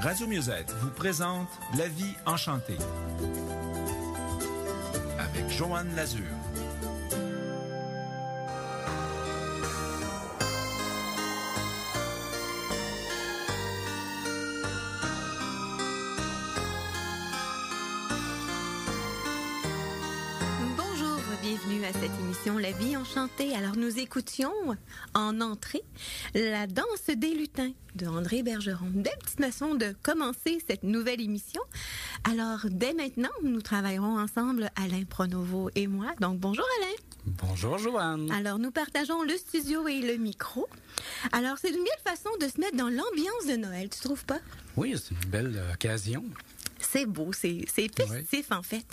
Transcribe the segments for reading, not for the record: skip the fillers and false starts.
Radio Musette vous présente La vie enchantée avec Joanne Lazure. Bienvenue à cette émission La vie enchantée. Alors nous écoutions en entrée La danse des lutins de André Bergeron. Belle petite façon de commencer cette nouvelle émission. Alors dès maintenant, nous travaillerons ensemble, Alain Pronovo et moi. Donc bonjour Alain. Bonjour Joanne. Alors nous partageons le studio et le micro. Alors c'est une belle façon de se mettre dans l'ambiance de Noël, tu trouves pas? Oui, c'est une belle occasion. C'est beau, c'est festif en fait.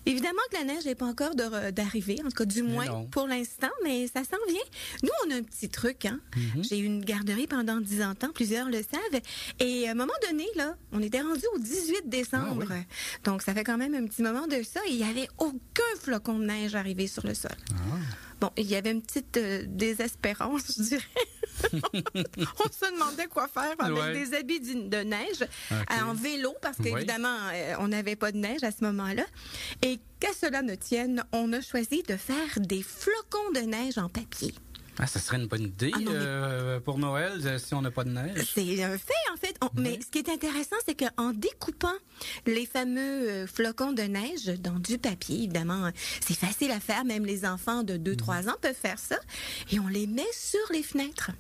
Évidemment que la neige n'est pas encore d'arriver, en tout cas du moins pour l'instant, mais ça s'en vient. Nous, on a un petit truc, hein. Mm-hmm. J'ai eu une garderie pendant 10 ans, plusieurs le savent. Et à un moment donné, là, on était rendu au 18 décembre. Ah, oui. Donc, ça fait quand même un petit moment de ça. Et il n'y avait aucun flocon de neige arrivé sur le sol. Ah. Bon, il y avait une petite désespérance, je dirais. On se demandait quoi faire avec des habits de neige en vélo, parce qu'évidemment, on n'avait pas de neige à ce moment-là. Et qu'à cela ne tienne, on a choisi de faire des flocons de neige en papier. Ah, ça serait une bonne idée pour Noël, si on n'a pas de neige. C'est un fait, en fait. Mais ce qui est intéressant, c'est qu'en découpant les fameux flocons de neige dans du papier, évidemment, c'est facile à faire. Même les enfants de 2-3 ans peuvent faire ça. Et on les met sur les fenêtres.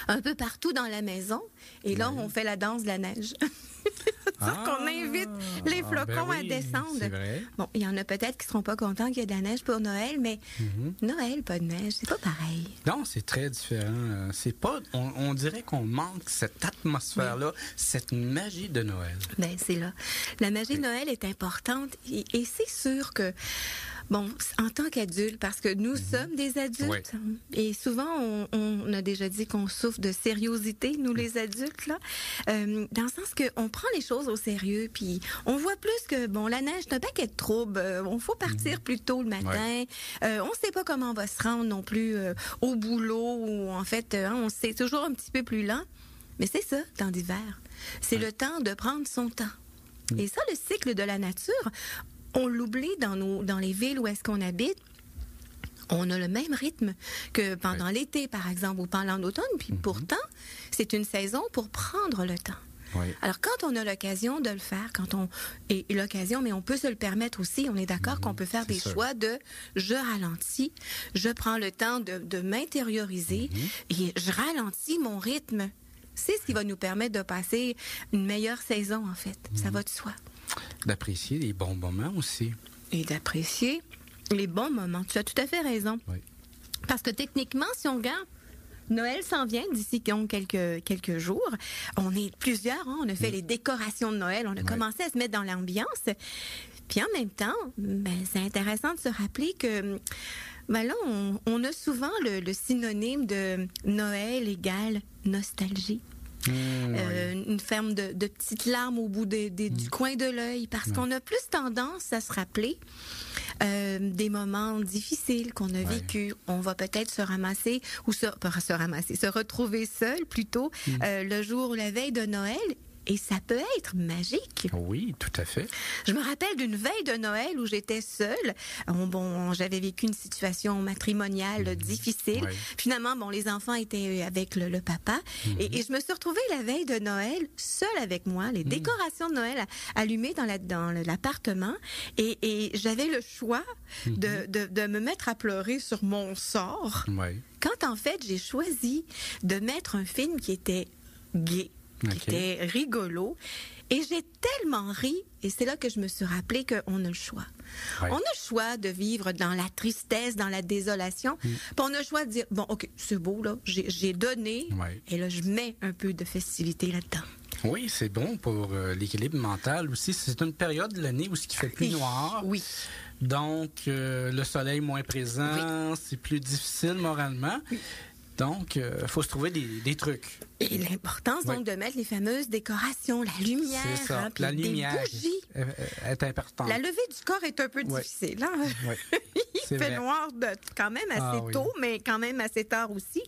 Un peu partout dans la maison. Et là, on fait la danse de la neige. Qu'on invite les flocons à descendre. C'est vrai. Bon, il y en a peut-être qui seront pas contents qu'il y ait de la neige pour Noël, mais Noël, pas de neige, c'est pas pareil. Non, c'est très différent. C'est pas, on dirait qu'on manque cette atmosphère-là, cette magie de Noël. Ben, c'est là. La magie de Noël est importante et c'est sûr que, bon, en tant qu'adulte, parce que nous sommes des adultes, et souvent, on a déjà dit qu'on souffre de sériosité, nous les adultes, là, dans le sens qu'on prend les choses au sérieux, puis on voit plus que, bon, la neige, c'est un paquet de troubles, on faut partir plus tôt le matin, on sait pas comment on va se rendre non plus au boulot, ou en fait, on sait toujours un petit peu plus lent, mais c'est ça, temps d'hiver. C'est le temps de prendre son temps. Et ça, le cycle de la nature, on l'oublie dans les villes où est-ce qu'on habite. On a le même rythme que pendant l'été, par exemple, ou pendant l'automne. Puis pourtant, c'est une saison pour prendre le temps. Oui. Alors, quand on a l'occasion de le faire, et l'occasion, mais on peut se le permettre aussi, on est d'accord qu'on peut faire des choix de je ralentis, je prends le temps de m'intérioriser et je ralentis mon rythme. C'est ce qui va nous permettre de passer une meilleure saison, en fait. Ça va de soi. D'apprécier les bons moments aussi. Et d'apprécier les bons moments. Tu as tout à fait raison. Oui. Parce que techniquement, si on regarde, Noël s'en vient d'ici quelques jours. On est plusieurs, on a fait les décorations de Noël, on a commencé à se mettre dans l'ambiance. Puis en même temps, c'est intéressant de se rappeler que là, on a souvent le synonyme de Noël égale nostalgie. Une forme de petites larmes au bout du coin de l'œil, parce qu'on a plus tendance à se rappeler des moments difficiles qu'on a vécus. On va peut-être se retrouver seul plutôt le jour ou la veille de Noël. Et ça peut être magique. Oui, tout à fait. Je me rappelle d'une veille de Noël où j'étais seule. J'avais vécu une situation matrimoniale difficile. Oui. Finalement, les enfants étaient avec le papa. Et je me suis retrouvée la veille de Noël, seule avec moi, les décorations de Noël allumées dans l'appartement. Et j'avais le choix de me mettre à pleurer sur mon sort. Oui. Quand en fait, j'ai choisi de mettre un film qui était gai. Qui était rigolo. Et j'ai tellement ri, et c'est là que je me suis rappelé qu'on a le choix. Ouais. On a le choix de vivre dans la tristesse, dans la désolation. Puis on a le choix de dire, bon, OK, c'est beau, là, j'ai donné, et là, je mets un peu de festivité là-dedans. Oui, c'est bon pour l'équilibre mental aussi. C'est une période de l'année où il fait plus noir. Oui. Donc, le soleil moins présent, c'est plus difficile moralement. Donc, il faut se trouver des trucs. Et l'importance, donc, de mettre les fameuses décorations, la lumière, c'est ça. Puis la lumière des bougies. Est importante. La levée du corps est un peu difficile. Hein? Oui. Il fait noir quand même assez tôt, mais quand même assez tard aussi.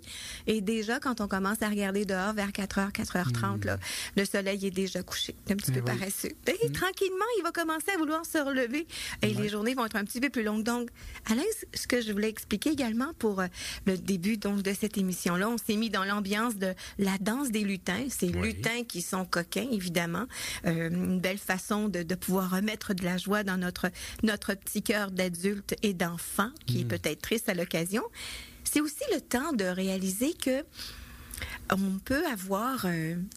Et déjà, quand on commence à regarder dehors vers 4h, 4h30, là, le soleil est déjà couché, un petit peu paresseux. Et tranquillement, il va commencer à vouloir se relever. Et les journées vont être un petit peu plus longues. Donc, Alain, ce que je voulais expliquer également pour le début donc, de cette émission-là, on s'est mis dans l'ambiance de la danse des lutins. Ces lutins qui sont coquins, évidemment. Une belle façon de pouvoir remettre de la joie dans notre petit cœur d'adulte et d'enfant, qui est peut-être triste à l'occasion. C'est aussi le temps de réaliser que on peut avoir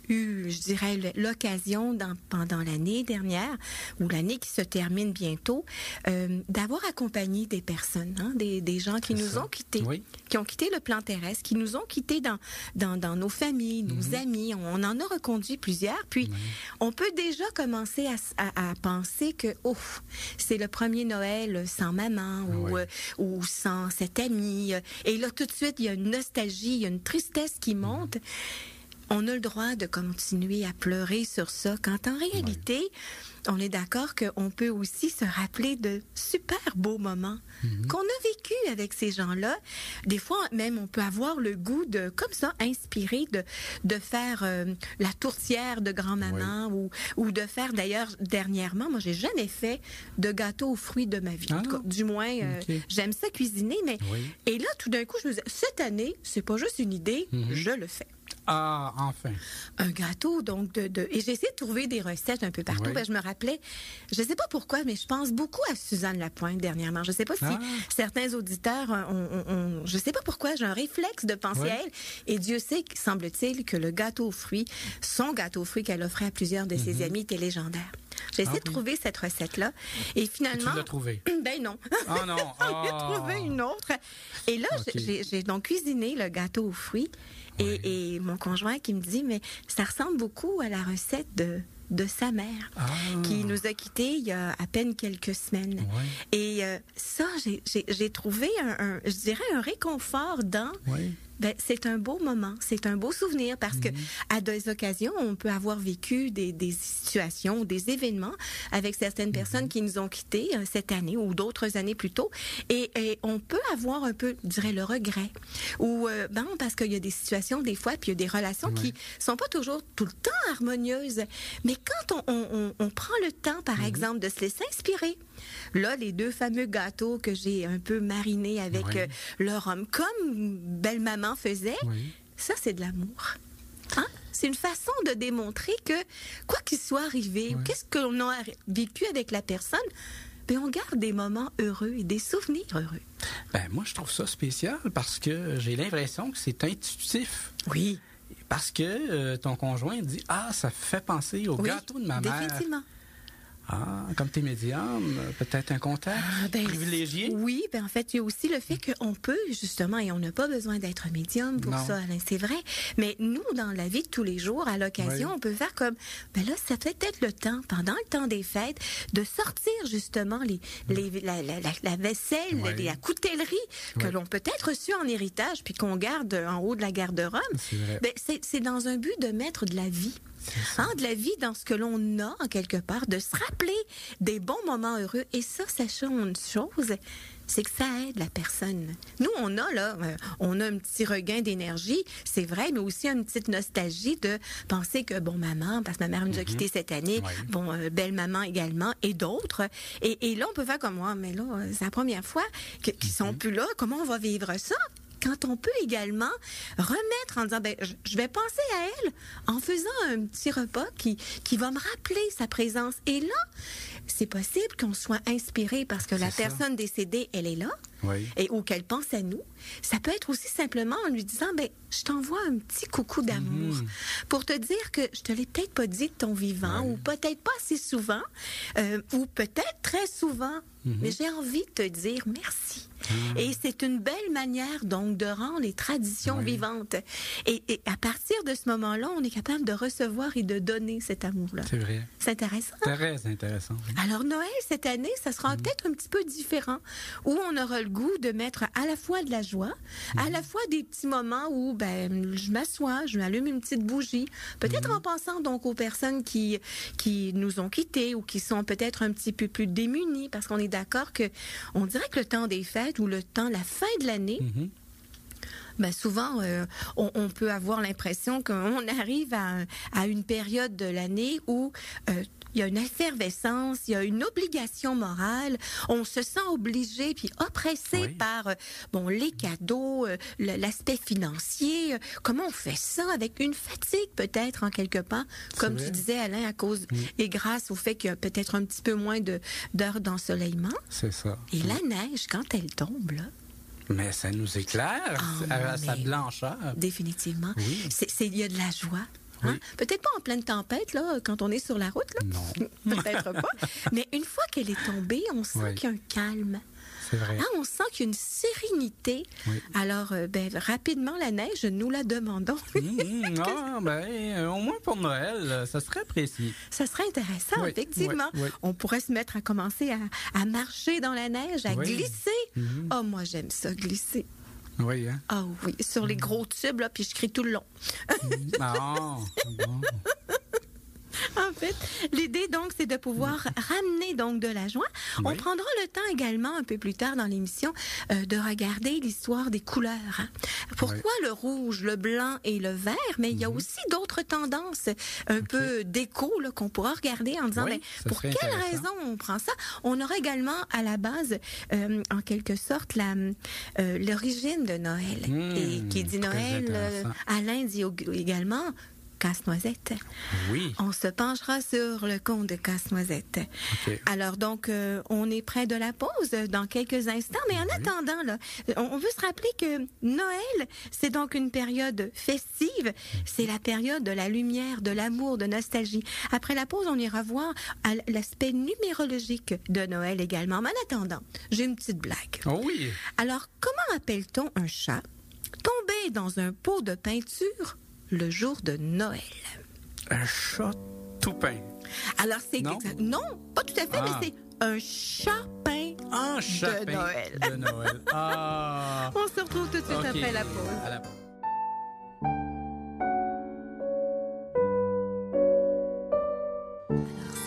eu, je dirais, l'occasion pendant l'année dernière ou l'année qui se termine bientôt, d'avoir accompagné des personnes, des gens qui nous ont quittés, qui ont quitté le plan terrestre, qui nous ont quittés dans nos familles, nos amis. On en a reconduit plusieurs. Puis, on peut déjà commencer à penser que, c'est le premier Noël sans maman ou sans cet ami. Et là, tout de suite, il y a une nostalgie, il y a une tristesse qui monte. On a le droit de continuer à pleurer sur ça, quand en réalité, on est d'accord qu'on peut aussi se rappeler de super beaux moments qu'on a vécu avec ces gens-là. Des fois, même, on peut avoir le goût de, comme ça, inspirer de faire la tourtière de grand-maman ou de faire, d'ailleurs, dernièrement, moi, j'ai jamais fait de gâteau aux fruits de ma vie. En tout cas, du moins, j'aime ça cuisiner, mais... Et là, tout d'un coup, je me disais, cette année, c'est pas juste une idée, je le fais. Ah, enfin. Un gâteau, donc, et j'ai essayé de trouver des recettes un peu partout. Je me rappelais, je ne sais pas pourquoi, mais je pense beaucoup à Suzanne Lapointe dernièrement. Je ne sais pas si certains auditeurs je ne sais pas pourquoi, j'ai un réflexe de penser à elle. Et Dieu sait, semble-t-il, que le gâteau aux fruits, son gâteau aux fruits qu'elle offrait à plusieurs de ses amis était légendaire. J'ai essayé de trouver cette recette-là. Et finalement... Tu l'as trouvée? Ben non. Oh non! J'en ai trouvé une autre. Et là, j'ai donc cuisiné le gâteau aux fruits. Et mon conjoint qui me dit, mais ça ressemble beaucoup à la recette de sa mère, qui nous a quittés il y a à peine quelques semaines. Et ça, j'ai trouvé je dirais un réconfort dans... c'est un beau moment, c'est un beau souvenir parce que à des occasions, on peut avoir vécu des situations, des événements avec certaines personnes qui nous ont quittés cette année ou d'autres années plus tôt, et on peut avoir un peu, je dirais, le regret ou parce qu'il y a des situations des fois, puis il y a des relations qui sont pas toujours tout le temps harmonieuses, mais quand on prend le temps, par exemple, de se laisser inspirer. Là, les deux fameux gâteaux que j'ai un peu marinés avec le rhum, comme belle-maman faisait, ça, c'est de l'amour. C'est une façon de démontrer que, quoi qu'il soit arrivé, ou qu'est-ce qu'on a vécu avec la personne, on garde des moments heureux et des souvenirs heureux. Moi, je trouve ça spécial parce que j'ai l'impression que c'est intuitif. Oui. Parce que ton conjoint dit « Ah, ça fait penser au gâteau de ma mère. » Définitivement. Ah, comme t'es médium, peut-être un contact privilégié? Oui, en fait, il y a aussi le fait qu'on peut, justement, et on n'a pas besoin d'être médium pour ça, Alain, c'est vrai. Mais nous, dans la vie de tous les jours, à l'occasion, on peut faire comme, là, ça fait peut-être le temps, pendant le temps des fêtes, de sortir, justement, la vaisselle, la coutellerie que l'on peut-être reçue en héritage, puis qu'on garde en haut de la garde-robe. C'est vrai. C'est dans un but de mettre de la vie. De la vie dans ce que l'on a, en quelque part, de se rappeler des bons moments heureux. Et ça, sachant une chose, c'est que ça aide la personne. Nous, on a un petit regain d'énergie, c'est vrai, mais aussi une petite nostalgie de penser que, maman, parce que ma mère nous a quittés cette année, belle-maman également, et d'autres. Et là, on peut faire comme moi, mais là, c'est la première fois qu'ils sont plus là. Comment on va vivre ça? Quand on peut également remettre en disant, je vais penser à elle en faisant un petit repas qui va me rappeler sa présence. Et là, c'est possible qu'on soit inspiré parce que la personne décédée, elle est là, ou qu'elle pense à nous. Ça peut être aussi simplement en lui disant, je t'envoie un petit coucou d'amour pour te dire que je te l'ai peut-être pas dit de ton vivant, ou peut-être pas assez souvent, ou peut-être très souvent, mais j'ai envie de te dire merci. Et c'est une belle manière, donc, de rendre les traditions vivantes. Et à partir de ce moment-là, on est capable de recevoir et de donner cet amour-là. C'est vrai. C'est intéressant. Très intéressant. Alors, Noël, cette année, ça sera peut-être un petit peu différent, où on aura le goût de mettre à la fois de la joie, à la fois des petits moments où je m'assois, je m'allume une petite bougie, peut-être en pensant donc aux personnes qui nous ont quittés ou qui sont peut-être un petit peu plus démunies, parce qu'on est d'accord que on dirait que le temps des fêtes ou la fin de l'année, souvent, on peut avoir l'impression qu'on arrive à une période de l'année où il y a une effervescence, il y a une obligation morale, on se sent obligé puis oppressé par les cadeaux, l'aspect financier. Comment on fait ça avec une fatigue peut-être en quelque part, comme tu disais Alain, à cause et grâce au fait qu'il y a peut-être un petit peu moins d'heures d'ensoleillement. C'est ça. Et la neige, quand elle tombe, là, mais ça nous éclaire à sa blancheur. Définitivement. Oui. Il y a de la joie. Hein? Oui. Peut-être pas en pleine tempête, là, quand on est sur la route. Là. Non. Peut-être pas. Mais une fois qu'elle est tombée, on sent qu'il y a un calme. C'est vrai. On sent qu'il y a une sérénité. Oui. Alors, rapidement, la neige, nous la demandons. Au moins pour Noël, ça serait apprécié. Ça serait intéressant, effectivement. Oui. On pourrait se mettre à commencer à marcher dans la neige, à glisser. Oh, moi, j'aime ça, glisser. Oui, hein? Ah oui, sur les gros tubes, là, puis je crie tout le long. Bon. En fait, l'idée, donc, c'est de pouvoir ramener, donc, de la joie. Oui. On prendra le temps également, un peu plus tard dans l'émission, de regarder l'histoire des couleurs. Hein? Pourquoi le rouge, le blanc et le vert? Mais il y a aussi d'autres tendances un peu déco là, qu'on pourra regarder en disant, pour quelle raison on prend ça? On aura également, à la base, en quelque sorte, l'origine de Noël. Et qui dit Noël, Alain dit également Casse-Noisette. Oui. On se penchera sur le conte de Casse-Noisette. Okay. Alors donc, on est près de la pause dans quelques instants, mais en attendant, là, on veut se rappeler que Noël, c'est donc une période festive, c'est la période de la lumière, de l'amour, de nostalgie. Après la pause, on ira voir l'aspect numérologique de Noël également. Mais en attendant, j'ai une petite blague. Oh oui. Alors, comment appelle-t-on un chat tombé dans un pot de peinture le jour de Noël? Un chat tout peint. Alors, c'est... Non, pas tout à fait, mais c'est un chat peint de Noël. De Noël. Ah. On se retrouve tout de suite après la pause. À la pause.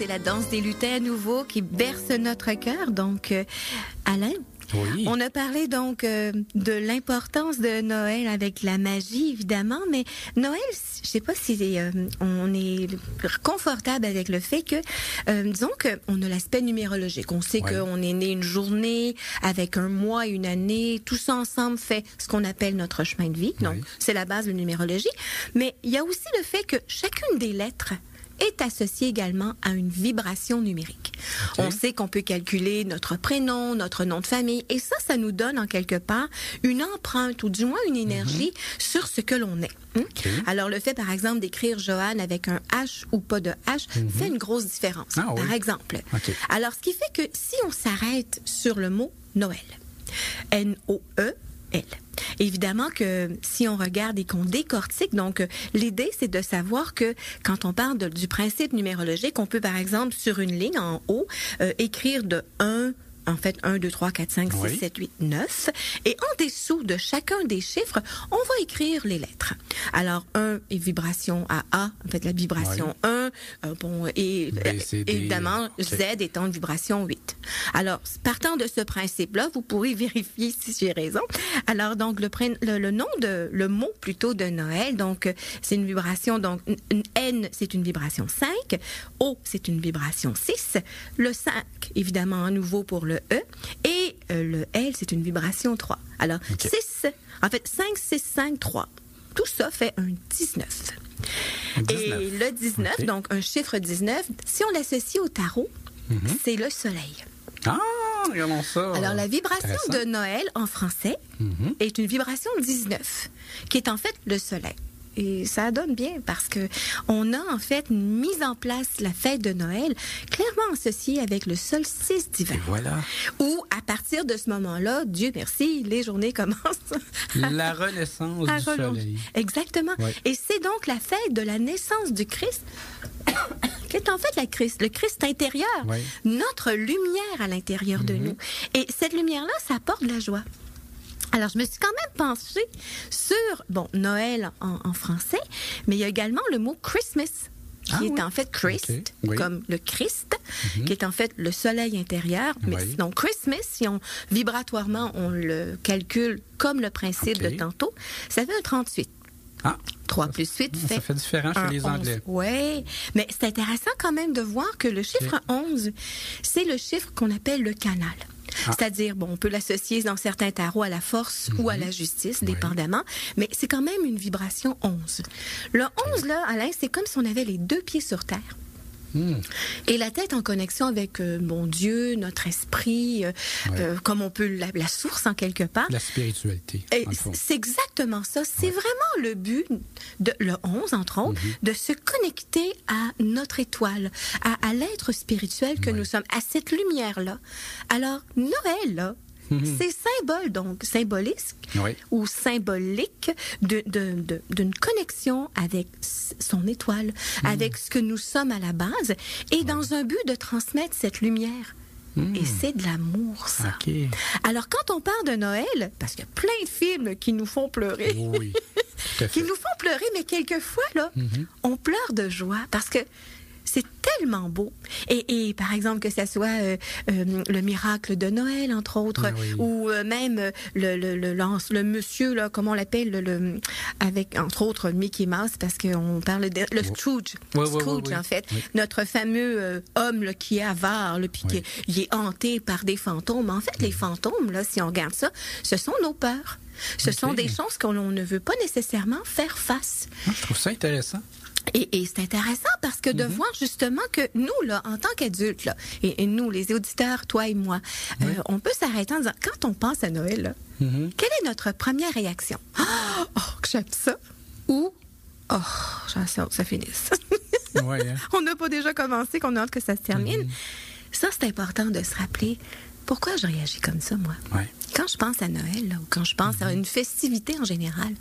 C'est la danse des lutins à nouveau qui berce notre cœur. Donc, Alain, oui. On a parlé donc de l'importance de Noël avec la magie, évidemment, mais Noël, je sais pas si on est confortable avec le fait que, disons qu'on a l'aspect numérologique. On sait qu'on est né une journée, avec un mois, une année, tout ça ensemble fait ce qu'on appelle notre chemin de vie. Donc, c'est la base de la numérologie. Mais il y a aussi le fait que chacune des lettres est associé également à une vibration numérique. Okay. On sait qu'on peut calculer notre prénom, notre nom de famille, et ça nous donne en quelque part une empreinte ou du moins une énergie sur ce que l'on est. Okay. Alors, le fait, par exemple, d'écrire Joanne avec un H ou pas de H fait une grosse différence, par exemple. Okay. Alors, ce qui fait que si on s'arrête sur le mot Noël, N-O-E-L, évidemment que si on regarde et qu'on décortique, donc l'idée c'est de savoir que quand on parle du principe numérologique, on peut par exemple sur une ligne en haut écrire de 1, en fait 1, 2, 3, 4, 5, 6, 7, 8, 9. Et en dessous de chacun des chiffres, on va écrire les lettres. Alors 1 est vibration à A, en fait la vibration 1, et B, C, D, évidemment Z étant une vibration 8. Alors partant de ce principe-là, vous pourrez vérifier si j'ai raison. Alors donc le mot plutôt de Noël, donc c'est une vibration, donc N c'est une vibration 5, O c'est une vibration 6, le 5 évidemment à nouveau pour le E, et le L, c'est une vibration 3. Alors, 6, en fait, 5, 6, 5, 3. Tout ça fait un 19. Et le 19, donc un chiffre 19, si on l'associe au tarot, c'est le soleil. Ah, regardons ça. Alors, la vibration de Noël, en français, est une vibration 19, qui est en fait le soleil. Et ça donne bien parce que on a en fait mis en place la fête de Noël clairement associée avec le solstice d'hiver. Et voilà. Où à partir de ce moment-là, Dieu merci, les journées commencent. La renaissance du soleil. Exactement. Ouais. Et c'est donc la fête de la naissance du Christ qui est en fait le Christ intérieur, notre lumière à l'intérieur de nous. Et cette lumière-là, ça apporte de la joie. Alors, je me suis quand même penchée sur, Noël en français, mais il y a également le mot Christmas, qui est en fait Christ, comme le Christ, qui est en fait le soleil intérieur. Mais sinon, Christmas, si vibratoirement, on le calcule comme le principe de tantôt, ça fait un 38. 3 plus 8 fait... Ça fait différent chez les Anglais. Oui, mais c'est intéressant quand même de voir que le chiffre 11, c'est le chiffre qu'on appelle le canal. C'est-à-dire, on peut l'associer dans certains tarots à la force ou à la justice, dépendamment, mais c'est quand même une vibration 11. Le 11, là, Alain, c'est comme si on avait les 2 pieds sur terre. Et la tête en connexion avec Dieu, notre esprit, comme on peut la source en quelque part. La spiritualité. C'est exactement ça. C'est vraiment le but, le 11 entre autres, de se connecter à notre étoile, à l'être spirituel que nous sommes, à cette lumière-là. Alors, Noël, là, c'est symbolique ou symbolique d'une connexion avec son étoile, avec ce que nous sommes à la base, et dans un but de transmettre cette lumière. Et c'est de l'amour, ça. Alors, quand on parle de Noël, parce qu'il y a plein de films qui nous font pleurer, qui nous font pleurer, mais quelquefois, là, on pleure de joie, parce que c'est tellement beau. Et par exemple, que ce soit le miracle de Noël, entre autres, ou même le monsieur, là, comment on l'appelle, avec, entre autres, Mickey Mouse, parce qu'on parle de... Le Scrooge. Scrooge, en fait. Notre fameux homme là, qui est avare, là, puis qui est hanté par des fantômes. En fait, les fantômes, là, si on regarde ça, ce sont nos peurs. Ce sont des choses qu'on ne veut pas nécessairement faire face. Je trouve ça intéressant. Et c'est intéressant parce que de voir justement que nous, là, en tant qu'adultes, là, et nous, les auditeurs, toi et moi, on peut s'arrêter en disant, quand on pense à Noël, là, quelle est notre première réaction? Oh, que j'aime ça! Ou, j'ai hâte que ça finisse. On n'a pas déjà commencé, qu'on a hâte que ça se termine. Ça, c'est important de se rappeler. Pourquoi je réagis comme ça, moi? Quand je pense à Noël, là, ou quand je pense à une festivité en général,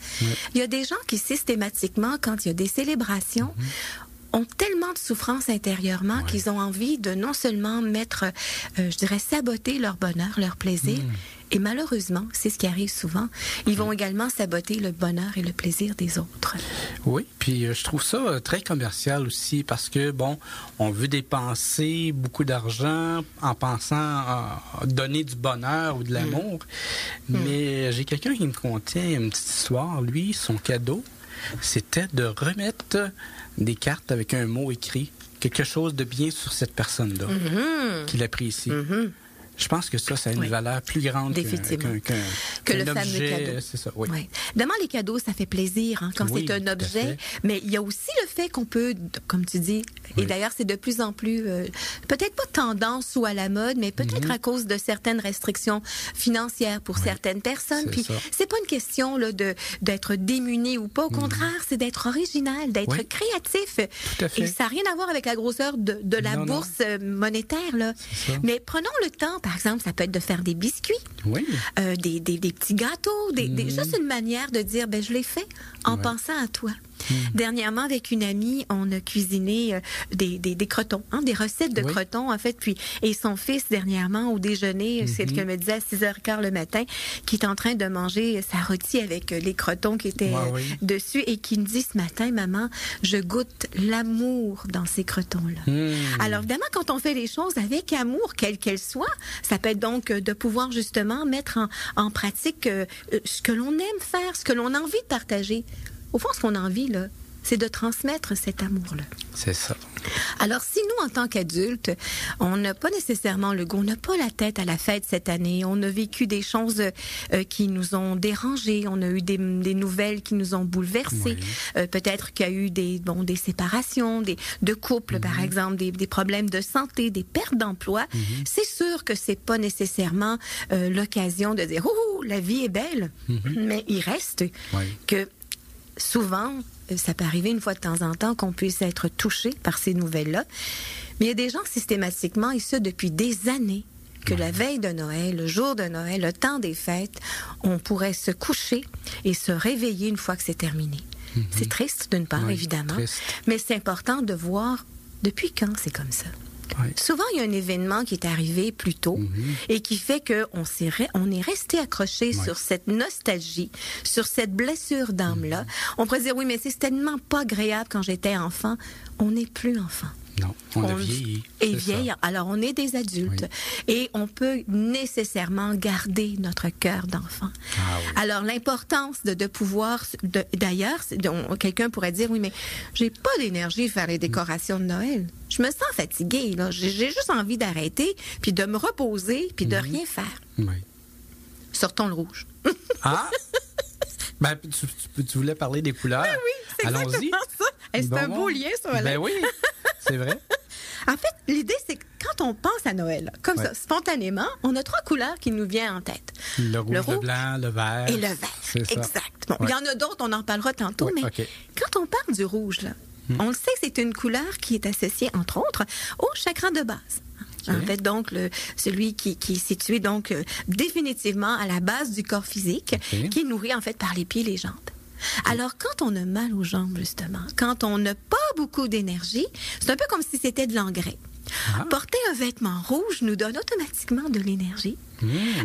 il y a des gens qui systématiquement, quand il y a des célébrations, ont tellement de souffrance intérieurement qu'ils ont envie de non seulement saboter leur bonheur, leur plaisir, et malheureusement, c'est ce qui arrive souvent, ils vont également saboter le bonheur et le plaisir des autres. Oui, puis je trouve ça très commercial aussi parce que, on veut dépenser beaucoup d'argent en pensant à donner du bonheur ou de l'amour, mais j'ai quelqu'un qui me contait une petite histoire. Lui, son cadeau, c'était de remettre des cartes avec un mot écrit, quelque chose de bien sur cette personne-là, qu'il apprécie. Je pense que ça a une valeur plus grande que le fameux cadeau. C'est ça, Évidemment, les cadeaux, ça fait plaisir quand c'est un objet, mais il y a aussi le fait qu'on peut, comme tu dis, et d'ailleurs, c'est de plus en plus, peut-être pas tendance ou à la mode, mais peut-être à cause de certaines restrictions financières pour certaines personnes. Puis, c'est pas une question là, d'être démuni ou pas. Au contraire, c'est d'être original, d'être créatif. Tout à fait. Et ça n'a rien à voir avec la grosseur de la bourse monétaire. Là. Mais prenons le temps, par exemple, ça peut être de faire des biscuits, des petits gâteaux, juste une manière de dire, je l'ai fait en pensant à toi. Dernièrement, avec une amie, on a cuisiné des crotons, des recettes de crotons, en fait. Et son fils, dernièrement, au déjeuner, c'est ce qu'elle me disait à 6h15 le matin, qui est en train de manger sa rôtie avec les crotons qui étaient dessus et qui me dit ce matin, maman, je goûte l'amour dans ces crotons-là. Alors, évidemment, quand on fait les choses avec amour, quelle qu'elle soit, ça peut être donc de pouvoir justement mettre en pratique ce que l'on aime faire, ce que l'on a envie de partager. Au fond, ce qu'on a envie, là, c'est de transmettre cet amour-là. C'est ça. Alors, si nous, en tant qu'adultes, on n'a pas nécessairement le goût, on n'a pas la tête à la fête cette année, on a vécu des choses qui nous ont dérangés, on a eu des nouvelles qui nous ont bouleversés, peut-être qu'il y a eu des séparations, de couples, par exemple, des problèmes de santé, des pertes d'emploi, c'est sûr que c'est pas nécessairement l'occasion de dire « Oh, la vie est belle », mais il reste que souvent, ça peut arriver une fois de temps en temps qu'on puisse être touché par ces nouvelles-là. Mais il y a des gens systématiquement, et ce depuis des années, que la veille de Noël, le jour de Noël, le temps des fêtes, on pourrait se coucher et se réveiller une fois que c'est terminé. C'est triste d'une part, évidemment, mais c'est important de voir depuis quand c'est comme ça? Oui. Souvent, il y a un événement qui est arrivé plus tôt et qui fait qu'on est resté accroché sur cette nostalgie, sur cette blessure d'âme-là. On pourrait dire, oui, mais c'est tellement pas agréable quand j'étais enfant. On n'est plus enfant. Non, on a vieilli. Et vieillir. Alors, on est des adultes. Oui. Et on peut nécessairement garder notre cœur d'enfant. Ah, oui. Alors, l'importance de pouvoir... D'ailleurs, quelqu'un pourrait dire, oui, mais j'ai pas d'énergie de faire les décorations de Noël. Je me sens fatiguée, là. J'ai juste envie d'arrêter, puis de me reposer, puis de rien faire. Oui. Sortons le rouge. Ah! Ben, tu voulais parler des couleurs. Ben oui, c'est exactement ça. Et c'est un beau lien, ça. Ben oui, c'est vrai. En fait, l'idée, c'est que quand on pense à Noël, comme ça, spontanément, on a 3 couleurs qui nous viennent en tête. Le rouge, le blanc, le vert. Et le vert, exact. Bon, il y en a d'autres, on en parlera tantôt, mais quand on parle du rouge, là, on le sait que c'est une couleur qui est associée, entre autres, au chakra de base. En fait, donc, celui qui est situé donc définitivement à la base du corps physique, qui est nourri en fait par les pieds et les jambes. Alors, quand on a mal aux jambes, justement, quand on n'a pas beaucoup d'énergie, c'est un peu comme si c'était de l'engrais. Porter un vêtement rouge nous donne automatiquement de l'énergie,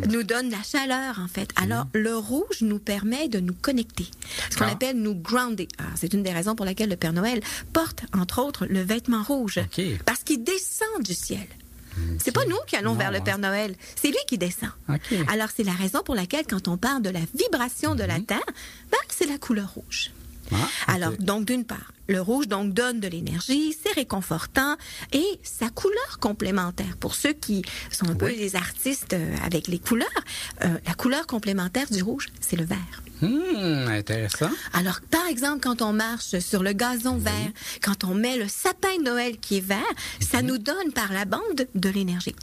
nous donne de la chaleur, en fait. Alors, le rouge nous permet de nous connecter, ce qu'on appelle nous grounder. Alors, c'est une des raisons pour laquelle le Père Noël porte, entre autres, le vêtement rouge, parce qu'il descend du ciel. C'est pas nous qui allons vers le Père Noël, c'est lui qui descend. Alors, c'est la raison pour laquelle, quand on parle de la vibration de la Terre, c'est la couleur rouge. Alors, donc, d'une part, le rouge donc donne de l'énergie, c'est réconfortant et sa couleur complémentaire. Pour ceux qui sont un peu des artistes avec les couleurs, la couleur complémentaire du rouge, c'est le vert. Intéressant. Alors, par exemple, quand on marche sur le gazon vert, quand on met le sapin de Noël qui est vert, ça nous donne par la bande de l'énergie.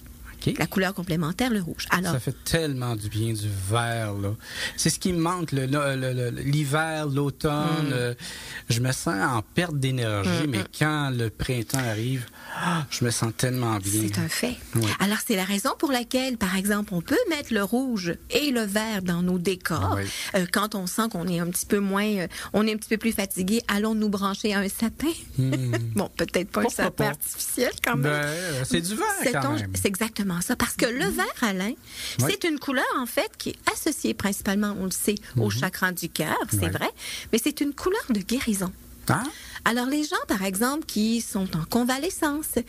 La couleur complémentaire, le rouge. Alors, ça fait tellement du bien, du vert, là. C'est ce qui me manque, l'hiver, l'automne. Je me sens en perte d'énergie, mais quand le printemps arrive, je me sens tellement bien. C'est un fait. Alors, c'est la raison pour laquelle, par exemple, on peut mettre le rouge et le vert dans nos décors. Quand on sent qu'on est un petit peu moins, on est un petit peu plus fatigué, allons nous brancher à un sapin. Bon, peut-être pas un sapin artificiel quand même. C'est du vert quand même. C'est exactement ça, parce que le vert, Alain, c'est une couleur, en fait, qui est associée principalement, on le sait, au chakra du cœur, c'est vrai, mais c'est une couleur de guérison. Alors, les gens, par exemple, qui sont en convalescence,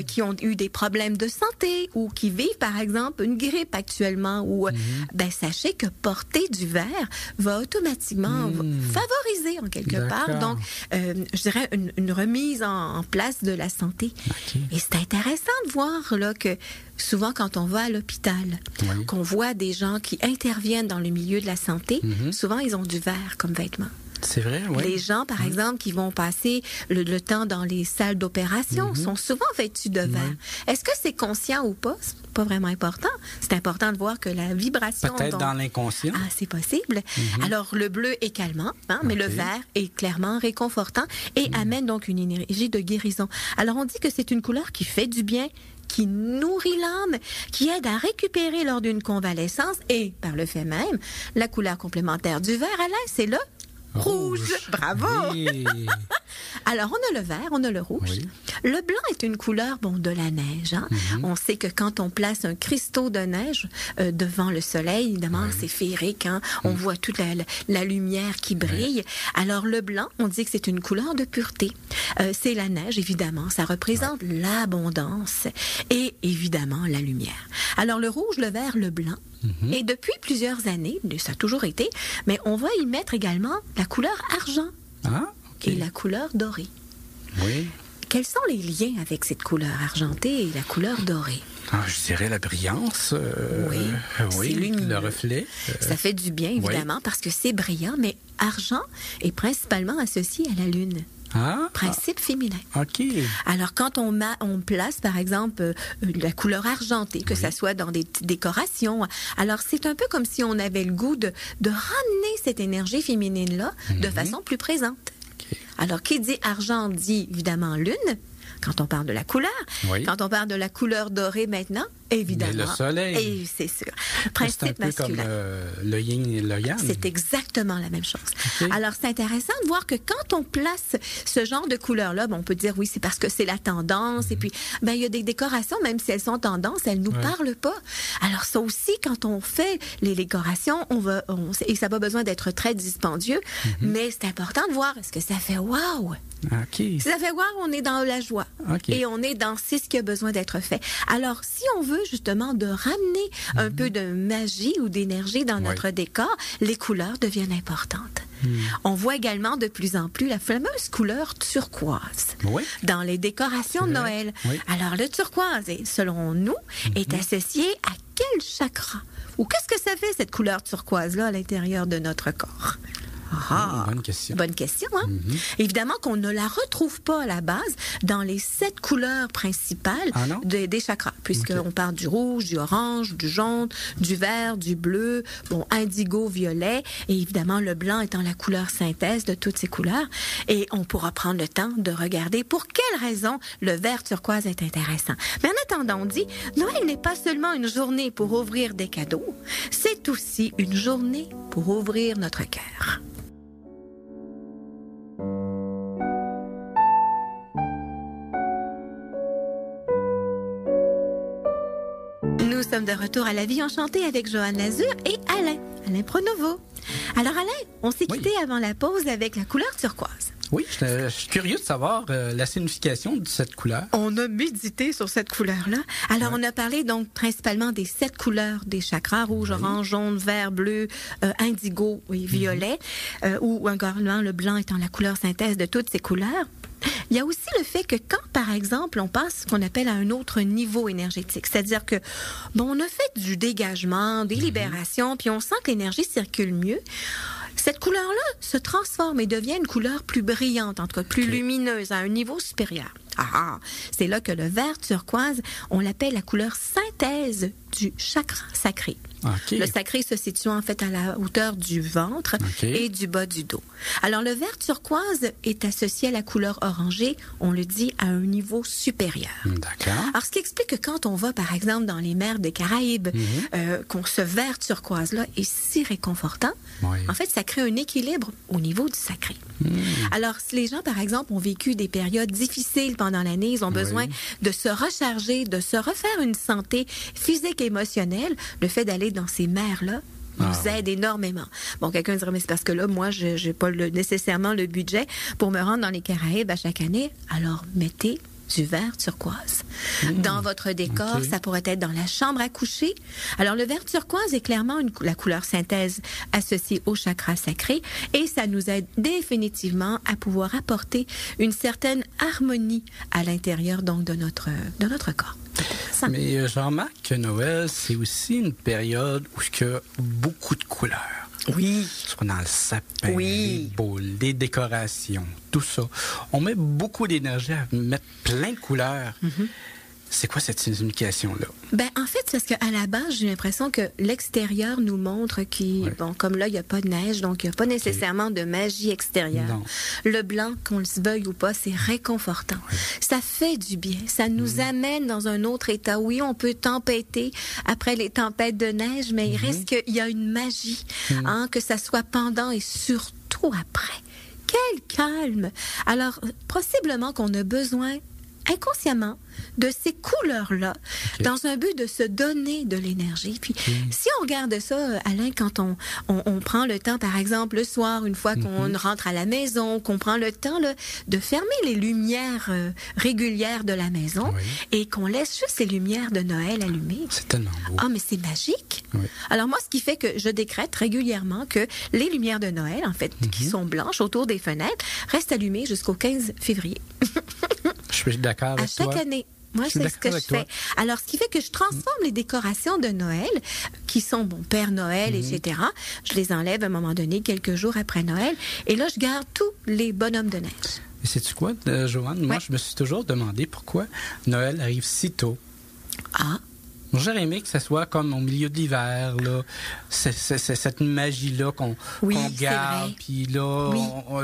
qui ont eu des problèmes de santé ou qui vivent, par exemple, une grippe actuellement, ou sachez que porter du vert va automatiquement favoriser, en quelque part, donc, je dirais, une remise en place de la santé. Et c'est intéressant de voir là que souvent, quand on va à l'hôpital, qu'on voit des gens qui interviennent dans le milieu de la santé, souvent, ils ont du vert comme vêtement. C'est vrai, oui. Les gens, par exemple, qui vont passer le temps dans les salles d'opération sont souvent vêtus de vert. Est-ce que c'est conscient ou pas? C'est pas vraiment important. C'est important de voir que la vibration... Peut-être dans l'inconscient. C'est possible. Alors, le bleu est calmant, mais le vert est clairement réconfortant et amène donc une énergie de guérison. Alors, on dit que c'est une couleur qui fait du bien, qui nourrit l'âme, qui aide à récupérer lors d'une convalescence et, par le fait même, la couleur complémentaire du vert, Alain, c'est le rouge. Bravo! Oui. Alors, on a le vert, on a le rouge. Le blanc est une couleur, de la neige. On sait que quand on place un cristaux de neige devant le soleil, évidemment, c'est féerique. On voit toute la lumière qui brille. Alors, le blanc, on dit que c'est une couleur de pureté. C'est la neige, évidemment. Ça représente l'abondance et, évidemment, la lumière. Alors, le rouge, le vert, le blanc. Et depuis plusieurs années, ça a toujours été, mais on va y mettre également la couleur argent et la couleur dorée. Oui. Quels sont les liens avec cette couleur argentée et la couleur dorée? Je dirais la brillance. C'est lumineux. Le reflet. Ça fait du bien, évidemment, parce que c'est brillant, mais argent est principalement associé à la lune. Principe féminin. Alors, quand on place, par exemple, la couleur argentée, que ça soit dans des décorations, alors c'est un peu comme si on avait le goût de ramener cette énergie féminine-là de façon plus présente. Alors, qui dit argent dit évidemment lune, quand on parle de la couleur. Oui. Quand on parle de la couleur dorée maintenant, évidemment. Mais le soleil. Et c'est sûr. Principe c'est un peu masculin. comme le yin et le yang. C'est exactement la même chose. Okay. Alors, c'est intéressant de voir que quand on place ce genre de couleur-là, on peut dire oui, c'est parce que c'est la tendance. Et puis, il y a des décorations, même si elles sont tendance, elles nous parlent pas. Alors, ça aussi, quand on fait les décorations, et ça n'a pas besoin d'être très dispendieux, mais c'est important de voir, est-ce que ça fait wow? Okay. Si ça fait wow, on est dans la joie. Okay. Et on est dans ce qui a besoin d'être fait. Alors, si on veut justement de ramener un peu de magie ou d'énergie dans notre décor, les couleurs deviennent importantes. On voit également de plus en plus la fameuse couleur turquoise dans les décorations de Noël. Oui. Alors, le turquoise, selon nous, est associé à quel chakra? Ou qu'est-ce que ça fait, cette couleur turquoise-là, à l'intérieur de notre corps? Bonne question. Bonne question, hein? Évidemment qu'on ne la retrouve pas à la base dans les 7 couleurs principales des chakras, puisqu'on parle du rouge, du orange, du jaune, du vert, du bleu, indigo, violet, et évidemment le blanc étant la couleur synthèse de toutes ces couleurs. Et on pourra prendre le temps de regarder pour quelles raisons le vert turquoise est intéressant. Mais en attendant, on dit, Noël n'est pas seulement une journée pour ouvrir des cadeaux, c'est aussi une journée pour ouvrir notre cœur. Nous sommes de retour à La Vie enchantée avec Joanne Lazur et Alain Pronovo. Alors Alain, on s'est quitté avant la pause avec la couleur turquoise. Oui, je suis curieux de savoir la signification de cette couleur. On a médité sur cette couleur-là. Alors, on a parlé donc principalement des 7 couleurs des chakras, rouge, orange, jaune, vert, bleu, indigo et violet, ou encore le blanc étant la couleur synthèse de toutes ces couleurs. Il y a aussi le fait que quand, par exemple, on passe ce qu'on appelle à un autre niveau énergétique, c'est-à-dire que, on a fait du dégagement, des libérations, puis on sent que l'énergie circule mieux, cette couleur-là se transforme et devient une couleur plus brillante, en tout cas plus lumineuse, à un niveau supérieur. C'est là que le vert turquoise, on l'appelle la couleur synthèse du chakra sacré. Le sacré se situe en fait à la hauteur du ventre et du bas du dos. Alors le vert turquoise est associé à la couleur orangée, on le dit, à un niveau supérieur. D'accord. Alors ce qui explique que quand on va par exemple dans les mers des Caraïbes, qu'on ce vert turquoise-là est si réconfortant, en fait ça crée un équilibre au niveau du sacré. Alors si les gens par exemple ont vécu des périodes difficiles pendant l'année, ils ont besoin de se recharger, de se refaire une santé physique et émotionnelle, le fait d'aller dans ces mers-là nous aide énormément. Quelqu'un dirait, mais c'est parce que là, moi, je n'ai pas nécessairement le budget pour me rendre dans les Caraïbes à chaque année. Alors, mettez du vert turquoise. Dans votre décor, ça pourrait être dans la chambre à coucher. Alors, le vert turquoise est clairement la couleur synthèse associée au chakra sacré et ça nous aide définitivement à pouvoir apporter une certaine harmonie à l'intérieur donc de notre corps. Mais je remarque que Noël, c'est aussi une période où il y a beaucoup de couleurs. Oui. Soit dans le sapin, les boules, les décorations, tout ça. On met beaucoup d'énergie à mettre plein de couleurs. C'est quoi cette signification-là? En fait, c'est parce qu'à la base, j'ai l'impression que l'extérieur nous montre comme là, il n'y a pas de neige, donc il n'y a pas nécessairement de magie extérieure. Non. Le blanc, qu'on le veuille ou pas, c'est réconfortant. Ça fait du bien. Ça nous amène dans un autre état. Oui, on peut tempêter après les tempêtes de neige, mais il reste qu'il y a une magie, que ça soit pendant et surtout après. Quel calme! Alors, possiblement qu'on a besoin inconsciemment de ces couleurs-là, dans un but de se donner de l'énergie. Puis, si on regarde ça, Alain, quand on prend le temps, par exemple, le soir, une fois qu'on rentre à la maison, qu'on prend le temps là, de fermer les lumières régulières de la maison et qu'on laisse juste ces lumières de Noël allumées. C'est tellement beau. Mais c'est magique. Alors moi, ce qui fait que je décrète régulièrement que les lumières de Noël, en fait, qui sont blanches autour des fenêtres, restent allumées jusqu'au 15 février. Je suis d'accord avec toi. À chaque année. Moi, c'est ce que je fais. Alors, ce qui fait que je transforme les décorations de Noël, qui sont, Père Noël, etc. Je les enlève à un moment donné, quelques jours après Noël. Et là, je garde tous les bonhommes de neige. Et sais-tu quoi, Joanne? Moi, je me suis toujours demandé pourquoi Noël arrive si tôt. J'aurais aimé que ce soit comme au milieu de l'hiver, là. C'est cette magie-là qu'on garde. Puis là,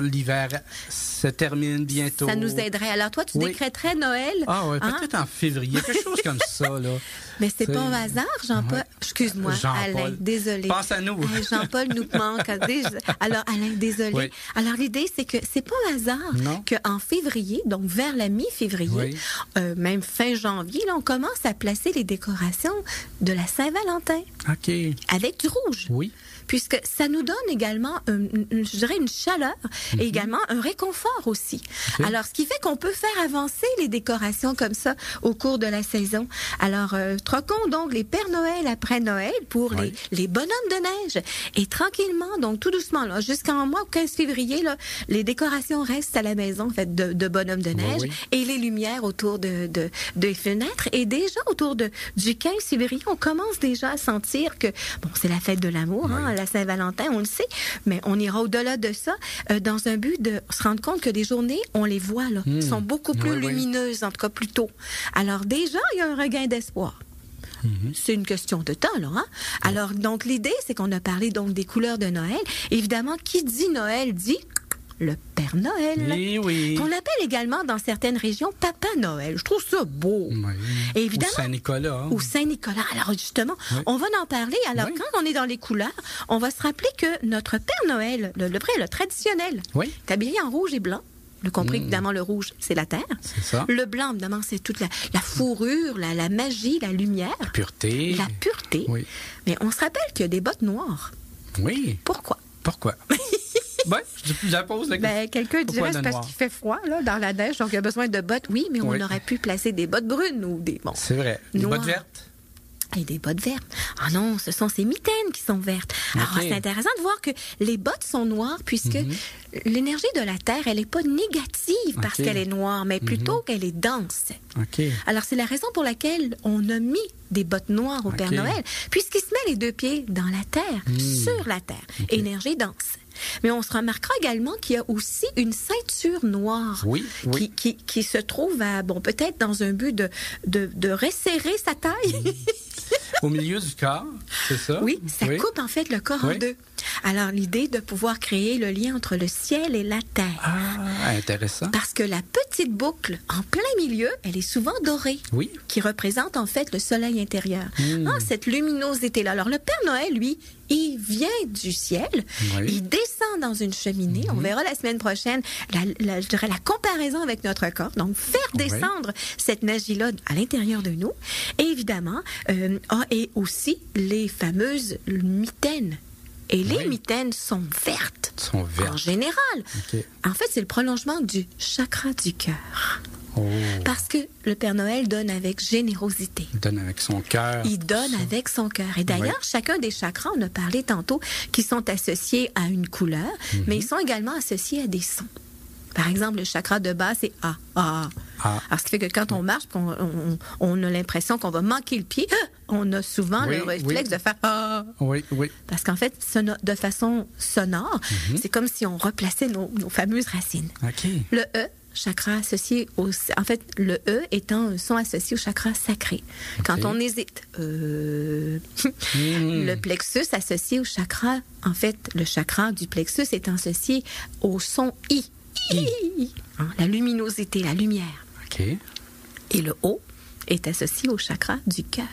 l'hiver se termine bientôt. Ça nous aiderait. Alors toi, tu décréterais Noël? Ah oui, peut-être en février, quelque chose comme ça, là. Mais c'est pas un hasard, Jean-Paul. Excuse-moi, Alain, désolé. Pense à nous. Jean-Paul nous manque. Alors, Alain, désolé. Oui. Alors, l'idée, c'est que c'est pas un hasard qu'en février, donc vers la mi-février, même fin janvier, là, on commence à placer les décorations de la Saint-Valentin. OK. Avec du rouge. Oui. Puisque ça nous donne également, je dirais, une chaleur et également un réconfort aussi. Okay. Alors, ce qui fait qu'on peut faire avancer les décorations comme ça au cours de la saison. Alors, troquons donc les Pères Noël après Noël pour les bonhommes de neige. Et tranquillement, donc tout doucement, là, jusqu'en mois 15 février, là, les décorations restent à la maison, en fait, de bonhommes de neige et les lumières autour des fenêtres. Et déjà, autour du 15 février, on commence déjà à sentir que, bon, c'est la fête de l'amour, la Saint-Valentin, on le sait, mais on ira au-delà de ça dans un but de se rendre compte que les journées, on les voit, là, sont beaucoup plus lumineuses, en tout cas plus tôt. Alors déjà, il y a un regain d'espoir. C'est une question de temps, là. Hein? Alors, donc, l'idée, c'est qu'on a parlé donc des couleurs de Noël. Évidemment, qui dit Noël dit le Père Noël, qu'on appelle également dans certaines régions Papa Noël. Je trouve ça beau. Oui. Et évidemment, ou Saint-Nicolas. Ou Saint-Nicolas. Alors justement, on va en parler. Alors quand on est dans les couleurs, on va se rappeler que notre Père Noël, le vrai, le traditionnel, est habillé en rouge et blanc. Le compris, évidemment, le rouge, c'est la terre. C'est ça. Le blanc, évidemment, c'est toute la fourrure, la magie, la lumière. La pureté. La pureté. Oui. Mais on se rappelle qu'il y a des bottes noires. Oui. Pourquoi? Oui, je la pose la question. Quelqu'un dirait c'est parce qu'il fait froid là, dans la neige, donc il y a besoin de bottes. Oui, mais on aurait pu placer des bottes brunes ou des... Bon, c'est vrai. Des bottes vertes. Et des bottes vertes. Ah non, ce sont ces mitaines qui sont vertes. Alors, c'est intéressant de voir que les bottes sont noires puisque l'énergie de la Terre, elle n'est pas négative parce qu'elle est noire, mais plutôt qu'elle est dense. Alors, c'est la raison pour laquelle on a mis des bottes noires au Père Noël, puisqu'il se met les deux pieds dans la Terre, sur la Terre. Énergie dense. Mais on se remarquera également qu'il y a aussi une ceinture noire qui se trouve à, peut-être dans un but de resserrer sa taille. Au milieu du corps, c'est ça? Oui, ça coupe en fait le corps en deux. Alors, l'idée de pouvoir créer le lien entre le ciel et la terre. Ah, intéressant. Parce que la petite boucle, en plein milieu, elle est souvent dorée. Oui. Qui représente en fait le soleil intérieur. Cette luminosité-là. Alors, le Père Noël, lui, il vient du ciel. Il descend dans une cheminée. On verra la semaine prochaine, je dirais, la comparaison avec notre corps. Donc, faire descendre cette magie-là à l'intérieur de nous. Et évidemment, et aussi les fameuses mitaines. Et les mitaines sont vertes. En général. En fait, c'est le prolongement du chakra du cœur. Parce que le Père Noël donne avec générosité. Il donne avec son cœur. Il donne avec son cœur. Et d'ailleurs, chacun des chakras, on a parlé tantôt, qui sont associés à une couleur, mais ils sont également associés à des sons. Par exemple, le chakra de bas, c'est A. Alors, ce qui fait que quand on marche, on a l'impression qu'on va manquer le pied. On a souvent le réflexe de faire A. Parce qu'en fait, de façon sonore, c'est comme si on replaçait nos fameuses racines. Le E, chakra associé en fait, le E étant un son associé au chakra sacré. Quand on hésite, le plexus associé au chakra, en fait, le chakra du plexus est associé au son I. La luminosité, la lumière. Et le O est associé au chakra du cœur.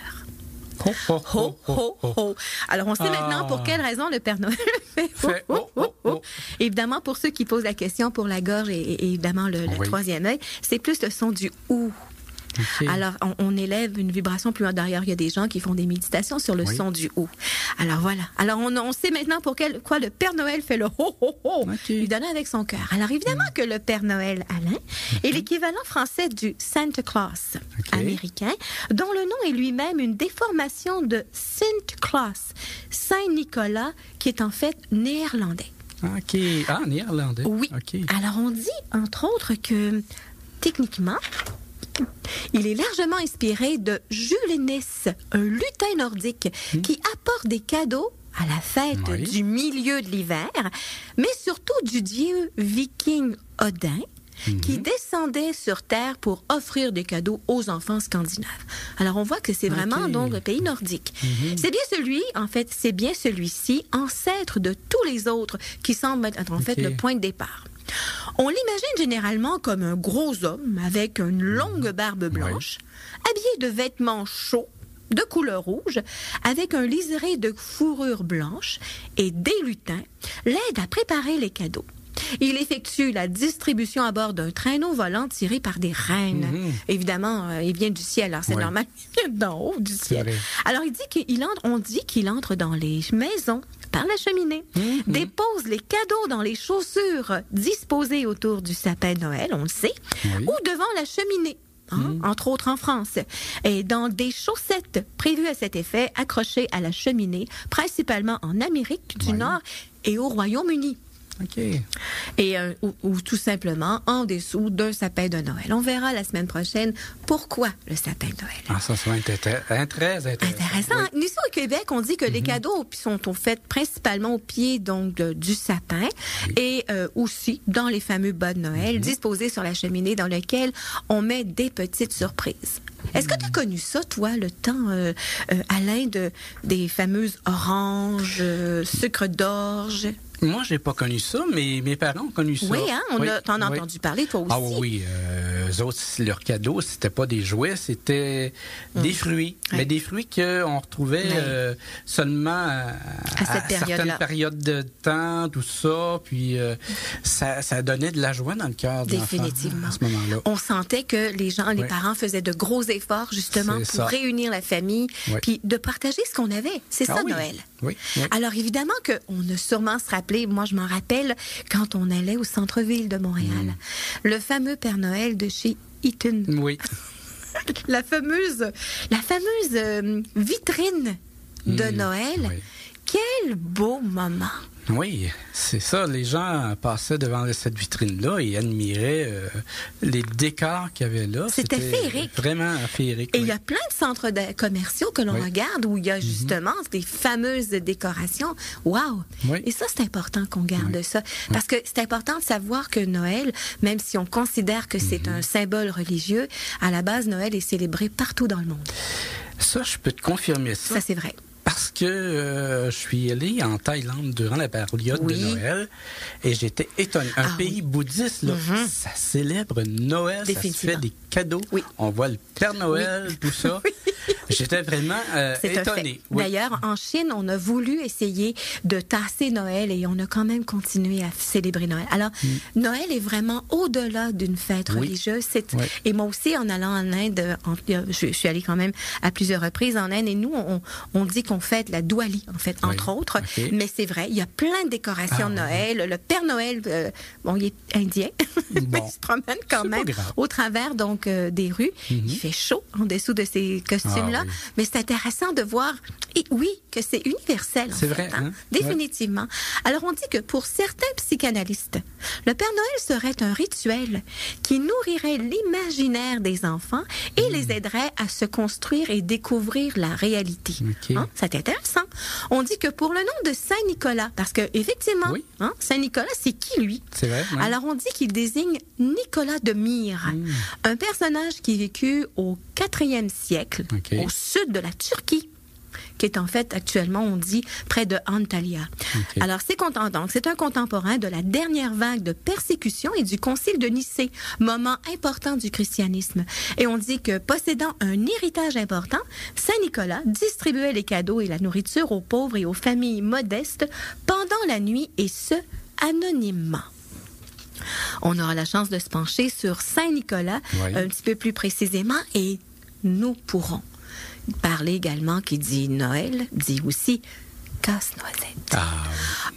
Alors, on sait maintenant pour quelle raison le Père Noël fait Évidemment, pour ceux qui posent la question pour la gorge et évidemment le troisième œil, c'est plus le son du OU. Alors, on élève une vibration plus haut. D'ailleurs, il y a des gens qui font des méditations sur le son du OU. Alors, voilà. Alors, on sait maintenant pour quoi le Père Noël fait le ho-ho-ho. Il donne avec son cœur. Alors, évidemment que le Père Noël, Alain, est l'équivalent français du Santa Claus américain, dont le nom est lui-même une déformation de Sint Claus, Saint-Nicolas, qui est en fait néerlandais. Néerlandais. Oui. Alors, on dit, entre autres, que techniquement, il est largement inspiré de Julenis, un lutin nordique qui apporte des cadeaux à la fête du milieu de l'hiver, mais surtout du dieu viking Odin, qui descendaient sur Terre pour offrir des cadeaux aux enfants scandinaves. Alors, on voit que c'est vraiment donc le pays nordique. C'est bien celui-ci, ancêtre de tous les autres, qui semble être en fait le point de départ. On l'imagine généralement comme un gros homme avec une longue barbe blanche, habillé de vêtements chauds, de couleur rouge, avec un liseré de fourrure blanche et des lutins, l'aident à préparer les cadeaux. Il effectue la distribution à bord d'un traîneau volant tiré par des rennes. Évidemment, il vient du ciel, alors c'est normal, il vient d'en haut du ciel. Alors, on dit qu'il entre dans les maisons par la cheminée, dépose les cadeaux dans les chaussures disposées autour du sapin de Noël, on le sait, ou devant la cheminée. Entre autres en France, et dans des chaussettes prévues à cet effet, accrochées à la cheminée, principalement en Amérique du Nord et au Royaume-Uni. Et ou tout simplement en dessous d'un sapin de Noël. On verra la semaine prochaine pourquoi le sapin de Noël. Ça va être très intéressant. Nous, ici au Québec, on dit que les cadeaux sont faits principalement au pied donc du sapin et aussi dans les fameux bas de Noël disposés sur la cheminée dans lequel on met des petites surprises. Est-ce que tu as connu ça, toi, le temps, Alain, des fameuses oranges, sucre d'orge? Moi, j'ai pas connu ça, mais mes parents ont connu ça. Oui, t'en as entendu parler, toi aussi. Ah oui, eux autres, leur cadeau, c'était pas des jouets, c'était des fruits. Mais des fruits qu'on retrouvait seulement à certaines périodes de temps, tout ça. Puis ça donnait de la joie dans le cœur de l'enfant à ce moment-là. On sentait que les parents faisaient de gros efforts, justement, pour réunir la famille, puis de partager ce qu'on avait. C'est ça, Noël. Oui. Alors, évidemment qu'on a sûrement se rappelé, moi, je m'en rappelle, quand on allait au centre-ville de Montréal. Le fameux Père Noël de chez Eaton. Oui. la fameuse vitrine de Noël. Oui. Quel beau moment! Oui, c'est ça. Les gens passaient devant cette vitrine-là et admiraient les décors qu'il y avait là. C'était féerique. Vraiment féerique. Et il y a plein de centres commerciaux que l'on regarde où il y a justement des fameuses décorations. Wow! Et ça, c'est important qu'on garde ça. Parce que c'est important de savoir que Noël, même si on considère que c'est un symbole religieux, à la base, Noël est célébré partout dans le monde. Ça, je peux te confirmer ça. Ça, c'est vrai. Parce que je suis allé en Thaïlande durant la période de Noël et j'étais étonné. Un pays bouddhiste, là, ça célèbre Noël, ça se fait des cadeaux. On voit le Père Noël, tout ça. J'étais vraiment étonné. D'ailleurs, en Chine, on a voulu essayer de tasser Noël et on a quand même continué à célébrer Noël. Alors, Noël est vraiment au-delà d'une fête religieuse. Et moi aussi, en allant en Inde, je suis allée quand même à plusieurs reprises en Inde et nous, on dit qu'on fête la Diwali, en fait, entre autres. Mais c'est vrai, il y a plein de décorations de Noël. Le Père Noël, il est indien. Il se promène quand même au travers donc des rues. Il fait chaud en dessous de ces costumes-là. Mais c'est intéressant de voir, que c'est universel. C'est vrai. Définitivement. Alors, on dit que pour certains psychanalystes, le Père Noël serait un rituel qui nourrirait l'imaginaire des enfants et les aiderait à se construire et découvrir la réalité. C'est intéressant. On dit que pour le nom de Saint-Nicolas, parce que effectivement, Saint-Nicolas, c'est qui lui? C'est vrai. Alors, on dit qu'il désigne Nicolas de Myre, un personnage qui vécut au 4e siècle, au sud de la Turquie, qui est en fait actuellement, on dit, près de Antalya. Alors, c'est un contemporain de la dernière vague de persécution et du concile de Nicée, moment important du christianisme. Et on dit que possédant un héritage important, Saint-Nicolas distribuait les cadeaux et la nourriture aux pauvres et aux familles modestes pendant la nuit, et ce, anonymement. On aura la chance de se pencher sur Saint-Nicolas un petit peu plus précisément et nous pourrons parler également, qui dit Noël, dit aussi Casse-Noisette.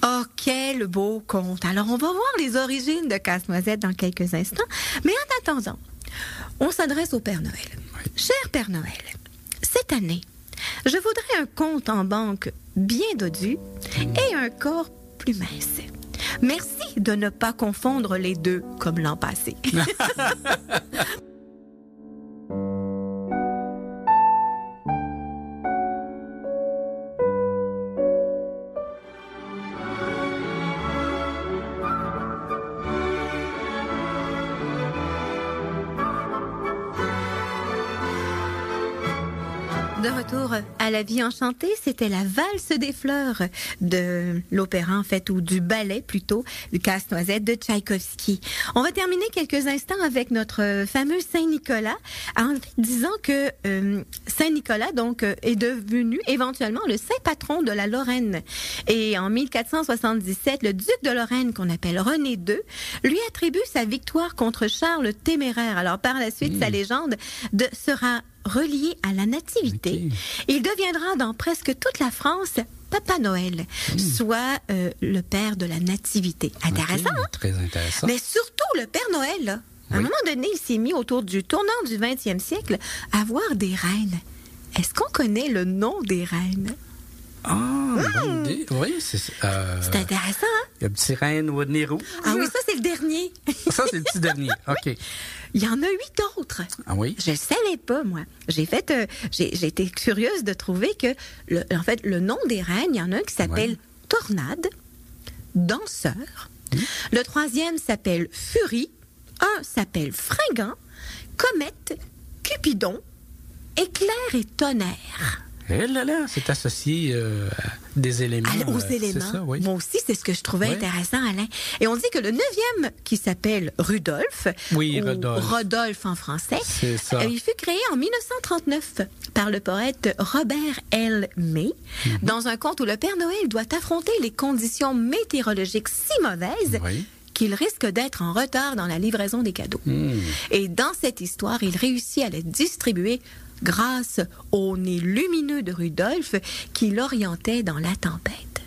Oh, quel beau conte! Alors, on va voir les origines de Casse-Noisette dans quelques instants. Mais en attendant, on s'adresse au Père Noël. Cher Père Noël, cette année, je voudrais un compte en banque bien dodu et un corps plus mince. Merci de ne pas confondre les deux comme l'an passé. De retour à La Vie enchantée, c'était la valse des fleurs de l'opéra, en fait, ou du ballet plutôt, du Casse-Noisette de Tchaïkovski. On va terminer quelques instants avec notre fameux Saint-Nicolas, en disant que Saint-Nicolas, donc, est devenu éventuellement le saint patron de la Lorraine. Et en 1477, le duc de Lorraine, qu'on appelle René II, lui attribue sa victoire contre Charles le Téméraire. Alors, par la suite, sa légende sera relié à la nativité. Okay. Il deviendra dans presque toute la France Papa Noël, soit le père de la nativité. Intéressant, hein? Très intéressant. Mais surtout, le Père Noël, là, à un moment donné, il s'est mis autour du tournant du 20e siècle à voir des reines. Est-ce qu'on connaît le nom des reines? Bonne idée. Oui, c'est intéressant, hein? Il y a le petit reine au nez rouge. Ah oui, ça, c'est le dernier. Ça, c'est le petit dernier. OK. Il y en a 8 autres. Ah oui? Je le savais pas, moi. J'ai été curieuse de trouver que, en fait, le nom des reines, il y en a un qui s'appelle Tornade, Danseur. Le troisième s'appelle Furie. Un s'appelle Fringant, Comète, Cupidon, Éclair et Tonnerre. Eh là là, c'est associé à des éléments. Aux éléments. Ça, oui. Moi aussi, c'est ce que je trouvais intéressant, Alain. Et on dit que le 9e, qui s'appelle Rudolphe, Rodolphe en français, c'est ça. Il fut créé en 1939 par le poète Robert L. May, dans un conte où le Père Noël doit affronter les conditions météorologiques si mauvaises qu'il risque d'être en retard dans la livraison des cadeaux. Et dans cette histoire, il réussit à les distribuer grâce au nez lumineux de Rudolphe qui l'orientait dans la tempête.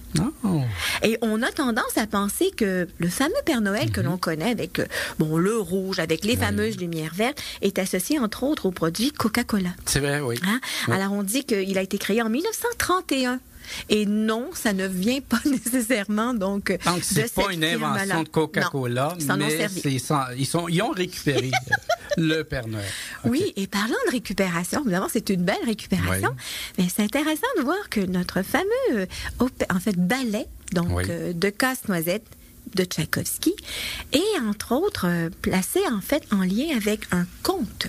Et on a tendance à penser que le fameux Père Noël que l'on connaît avec le rouge, avec les fameuses lumières vertes, est associé entre autres au produit Coca-Cola. C'est vrai, oui. Hein? Oui. Alors on dit qu'il a été créé en 1931. Et non, ça ne vient pas nécessairement donc c'est pas une invention de Coca-Cola, mais ils ont récupéré le Père Noël. Okay. Oui, et parlant de récupération, évidemment, c'est une belle récupération, mais c'est intéressant de voir que notre fameux ballet donc de Casse-Noisette de Tchaïkovski est entre autres placé en fait en lien avec un conte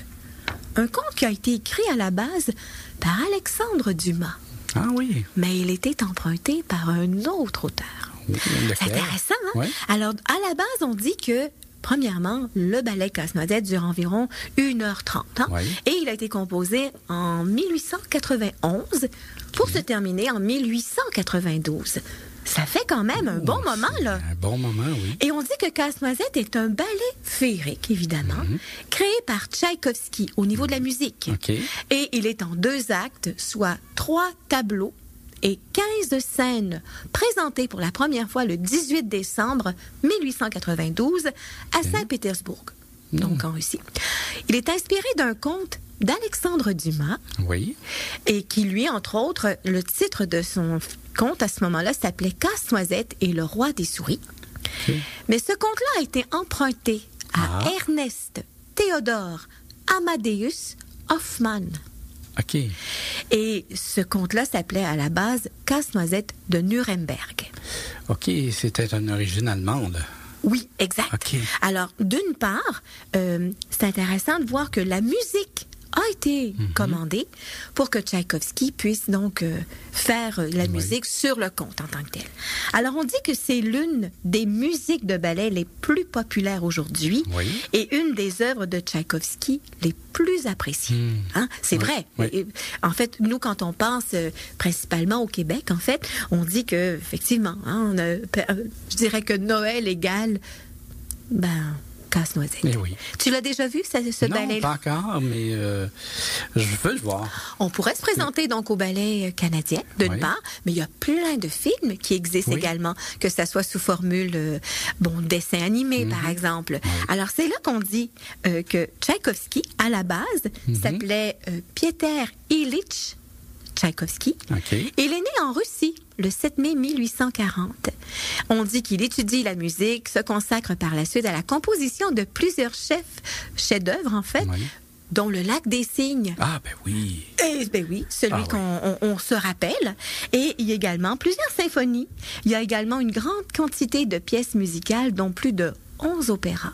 qui a été écrit à la base par Alexandre Dumas. Ah oui. Mais il était emprunté par un autre auteur. C'est intéressant, hein? Oui. Alors, à la base, on dit que, premièrement, le ballet Casse-Noisette dure environ 1h30. Hein? Et il a été composé en 1891 pour se terminer en 1892. Ça fait quand même un bon moment, là. Un bon moment, oui. Et on dit que Casse-Noisette est un ballet féerique, évidemment, créé par Tchaïkovski au niveau de la musique. Okay. Et il est en 2 actes, soit 3 tableaux et 15 scènes présentées pour la première fois le 18 décembre 1892 à Saint-Pétersbourg, donc en Russie. Il est inspiré d'un conte d'Alexandre Dumas. Oui. Et qui, lui, entre autres, le titre de son conte à ce moment-là s'appelait Casse-Noisette et le roi des souris. Okay. Mais ce conte-là a été emprunté à Ernest Théodore Amadeus Hoffmann. OK. Et ce conte-là s'appelait à la base Casse-Noisette de Nuremberg. OK, c'était une origine allemande. Oui, exact. Okay. Alors, d'une part, c'est intéressant de voir que la musique a été commandée pour que Tchaïkovski puisse donc faire la musique sur le conte en tant que tel. Alors, on dit que c'est l'une des musiques de ballet les plus populaires aujourd'hui et une des œuvres de Tchaïkovski les plus appréciées. Hein? C'est vrai. Et, en fait, nous, quand on pense principalement au Québec, en fait, on dit que effectivement, hein, je dirais que Noël égale Casse-Noisette. Oui. Tu l'as déjà vu, ce ballet-là? Non, pas encore, mais je veux le voir. On pourrait se présenter donc au ballet canadien, d'une part, mais il y a plein de films qui existent également, que ça soit sous formule, dessin animé, par exemple. Alors, c'est là qu'on dit que Tchaïkovski, à la base, s'appelait Pieter Ilyich Tchaïkovski. Okay. Il est né en Russie le 7 mai 1840. On dit qu'il étudie la musique, se consacre par la suite à la composition de plusieurs chefs-d'œuvre, en fait, dont le Lac des Cygnes. Ah, ben oui. Celui qu'on se rappelle. Et il y a également plusieurs symphonies. Il y a également une grande quantité de pièces musicales, dont plus de 11 opéras.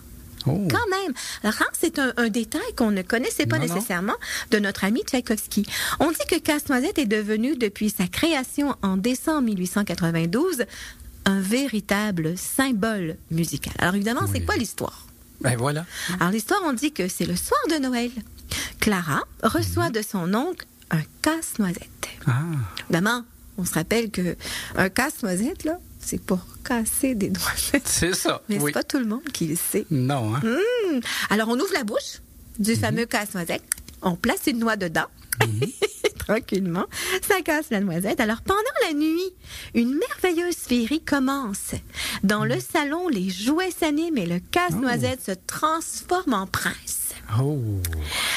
Oh. Quand même. Alors, c'est un détail qu'on ne connaissait pas nécessairement de notre ami Tchaïkovski. On dit que Casse-Noisette est devenu, depuis sa création en décembre 1892, un véritable symbole musical. Alors, évidemment, c'est quoi l'histoire? Ben voilà. Alors, l'histoire, on dit que c'est le soir de Noël. Clara reçoit de son oncle un casse-noisette. Ah. Évidemment, on se rappelle que un casse-noisette, là, c'est pour casser des noisettes. C'est ça. Mais c'est pas tout le monde qui le sait. Non, hein? Alors, on ouvre la bouche du fameux casse-noisette. On place une noix dedans. Tranquillement. Ça casse la noisette. Alors, pendant la nuit, une merveilleuse féerie commence. Dans le salon, les jouets s'animent et le casse-noisette se transforme en prince. Oh.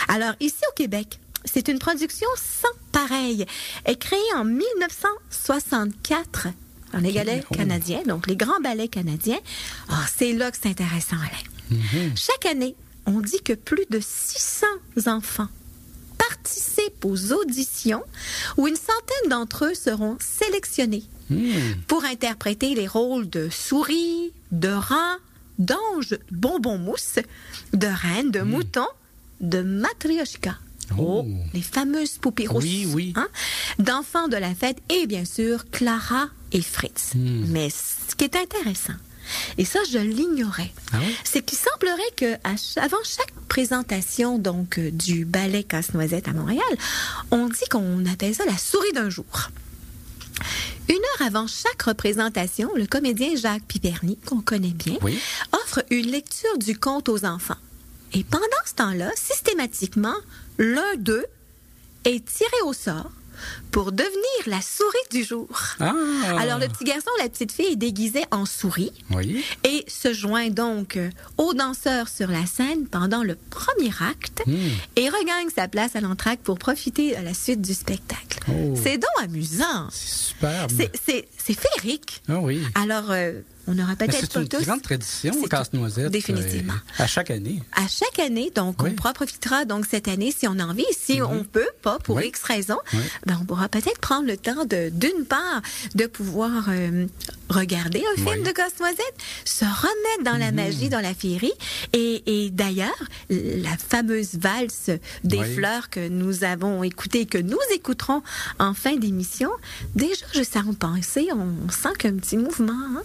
Alors, ici au Québec, c'est une production sans pareille. Elle est créée en 1964 dans les ballets canadiens, donc les grands ballets canadiens. Ah, c'est là que c'est intéressant, Alain. Chaque année, on dit que plus de 600 enfants participent aux auditions où une centaine d'entre eux seront sélectionnés pour interpréter les rôles de souris, de rats, d'anges, bonbons mousse, de reines, de moutons, de matrioshka. Oh, les fameuses poupées rousses. Oui. Hein? D'enfants de la fête et bien sûr Clara et Fritz. Mais ce qui est intéressant, et ça je l'ignorais, c'est qu'il semblerait que avant chaque présentation donc du ballet Casse-Noisette à Montréal, on dit qu'on appelle ça la souris d'un jour. 1 heure avant chaque représentation, le comédien Jacques Piperny, qu'on connaît bien, offre une lecture du conte aux enfants. Et pendant ce temps-là, systématiquement, l'un d'eux est tiré au sort pour devenir la souris du jour. Ah. Alors, le petit garçon ou la petite fille est déguisé en souris et se joint donc aux danseurs sur la scène pendant le premier acte et regagne sa place à l'entracte pour profiter à la suite du spectacle. C'est donc amusant. C'est superbe. C'est féerique. Ah oui. Alors, on n'aura peut-être pas tous... C'est une grande tradition, au Casse-Noisette. Définitivement. À chaque année. À chaque année, donc, on profitera donc cette année si on a envie. Si on peut pas, pour X raisons, ben, on pourra peut-être prendre le temps d'une part, de pouvoir regarder un film de Casse-Noisette, se remettre dans la magie, dans la féerie. Et d'ailleurs, la fameuse valse des fleurs que nous avons écoutée, que nous écouterons en fin d'émission, déjà, je sais en penser, on sent qu'un petit mouvement. Hein?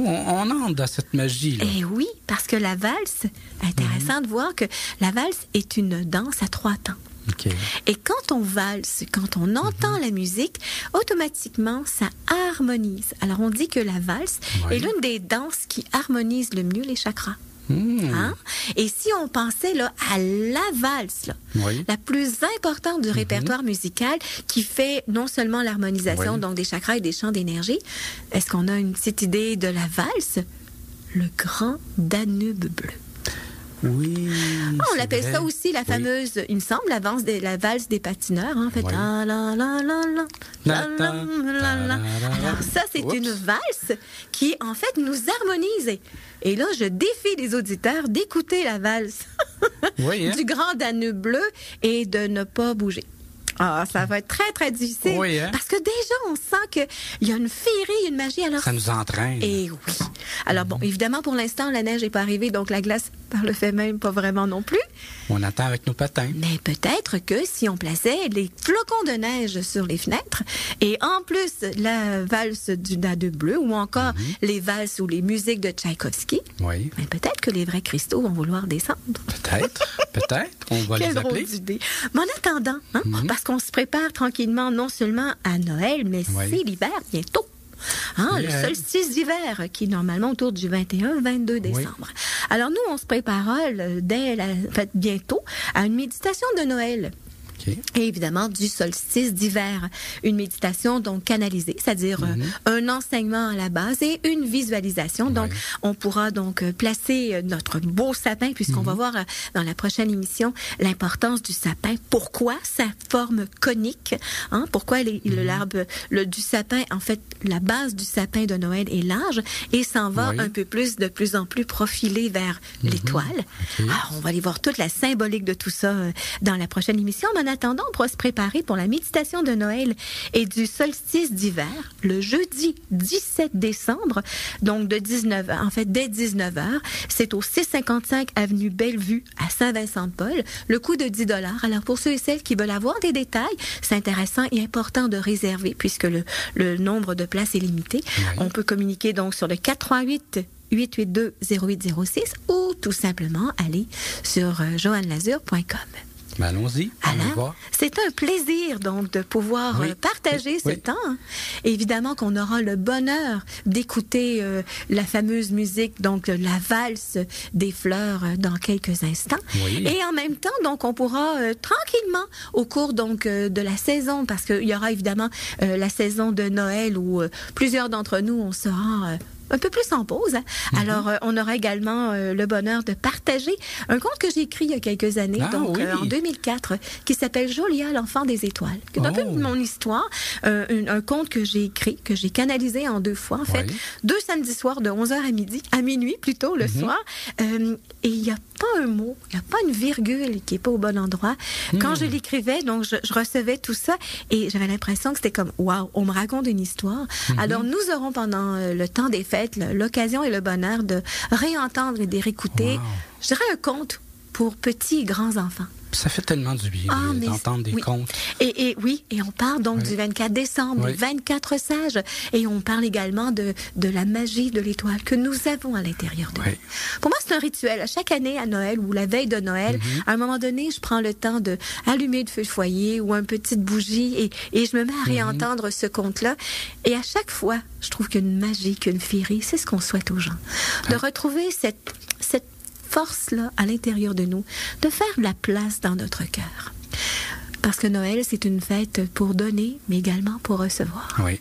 On entre dans cette magie-là. Eh oui, parce que la valse, intéressant de voir que la valse est une danse à 3 temps. Okay. Et quand on valse, quand on entend la musique, automatiquement, ça harmonise. Alors, on dit que la valse est l'une des danses qui harmonise le mieux les chakras. Hein? Et si on pensait là, à la valse, là, la plus importante du répertoire musical qui fait non seulement l'harmonisation donc des chakras et des champs d'énergie, est-ce qu'on a une petite idée de la valse? Le grand Danube bleu. Oui. On l'appelle ça aussi la fameuse, il me semble, la valse des patineurs. Hein, en fait, Alors ça, c'est une valse qui, en fait, nous harmonise. Et là, je défie les auditeurs d'écouter la valse du grand Danube bleu et de ne pas bouger. Ah, ça va être très, très difficile. Parce que déjà, on sent qu'il y a une féerie, une magie. Alors, ça nous entraîne. Et oui. Alors, bon, évidemment, pour l'instant, la neige n'est pas arrivée, donc la glace, par le fait même, pas vraiment non plus. On attend avec nos patins. Mais peut-être que si on plaçait les flocons de neige sur les fenêtres, et en plus, la valse du Danube bleu, ou encore les valses ou les musiques de Tchaïkovski, mais peut-être que les vrais cristaux vont vouloir descendre. Peut-être. On va les appeler. Quelle drôle d'idée. Mais en attendant, parce qu'on se prépare tranquillement non seulement à Noël, mais c'est l'hiver bientôt. Le solstice d'hiver qui est normalement autour du 21-22 décembre. Alors nous, on se prépare bientôt à une méditation de Noël. Et évidemment, du solstice d'hiver. Une méditation donc canalisée, c'est-à-dire un enseignement à la base et une visualisation. Donc, on pourra donc placer notre beau sapin, puisqu'on va voir dans la prochaine émission l'importance du sapin. Pourquoi sa forme conique? Pourquoi l'arbre du sapin, en fait, la base du sapin de Noël est large et s'en va un peu plus, de plus en plus profilé vers l'étoile. Alors, on va aller voir toute la symbolique de tout ça dans la prochaine émission. Mais en attendant, on pourra se préparer pour la méditation de Noël et du solstice d'hiver, le jeudi 17 décembre, donc de 19h, en fait, dès 19h. C'est au 655 avenue Bellevue à Saint-Vincent-de-Paul. Le coût de 10 $. Alors, pour ceux et celles qui veulent avoir des détails, c'est intéressant et important de réserver puisque le nombre de places est limité. Oui. On peut communiquer donc sur le 438-882-0806 ou tout simplement aller sur joannelazur.com. Ben allons-y, allons voir. C'est un plaisir donc de pouvoir partager ce temps. Évidemment qu'on aura le bonheur d'écouter la fameuse musique, donc la valse des fleurs dans quelques instants. Oui. Et en même temps, donc on pourra tranquillement au cours donc de la saison, parce qu'il y aura évidemment la saison de Noël où plusieurs d'entre nous on sera un peu plus en pause. Hein? Mm-hmm. Alors, on aura également le bonheur de partager un conte que j'ai écrit il y a quelques années, en 2004, qui s'appelle Jolia, l'enfant des étoiles. C'est un peu mon histoire, un conte que j'ai écrit, que j'ai canalisé en 2 fois, en fait. 2 samedis soirs de 11h à minuit, plutôt, le soir. Et il n'y a pas un mot, il n'y a pas une virgule qui n'est pas au bon endroit. Quand je l'écrivais, donc je recevais tout ça et j'avais l'impression que c'était comme, waouh, on me raconte une histoire. Alors, nous aurons pendant le temps des fêtes l'occasion et le bonheur de réentendre et de réécouter, je dirais, un conte pour petits et grands enfants. Ça fait tellement du bien d'entendre des contes. Et on parle donc du 24 décembre, des 24 sages, et on parle également de la magie de l'étoile que nous avons à l'intérieur de nous. Pour moi, c'est un rituel. À chaque année, à Noël ou la veille de Noël, à un moment donné, je prends le temps de allumer le feu de foyer ou une petite bougie et je me mets à réentendre ce conte-là. Et à chaque fois, je trouve qu'une magie, qu'une féerie, c'est ce qu'on souhaite aux gens. De retrouver cette force-là à l'intérieur de nous, de faire de la place dans notre cœur. Parce que Noël, c'est une fête pour donner, mais également pour recevoir. Oui.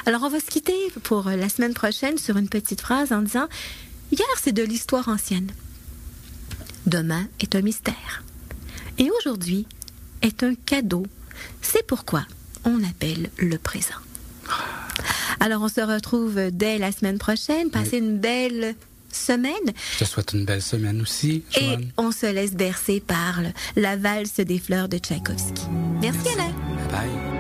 Alors, on va se quitter pour la semaine prochaine sur une petite phrase en disant « Hier, c'est de l'histoire ancienne. Demain est un mystère. Et aujourd'hui est un cadeau. C'est pourquoi on appelle le présent. » Alors, on se retrouve dès la semaine prochaine. Passez une belle semaine. Je te souhaite une belle semaine aussi, Joanne. Et on se laisse bercer par la valse des fleurs de Tchaïkovski. Merci Alain. Bye bye.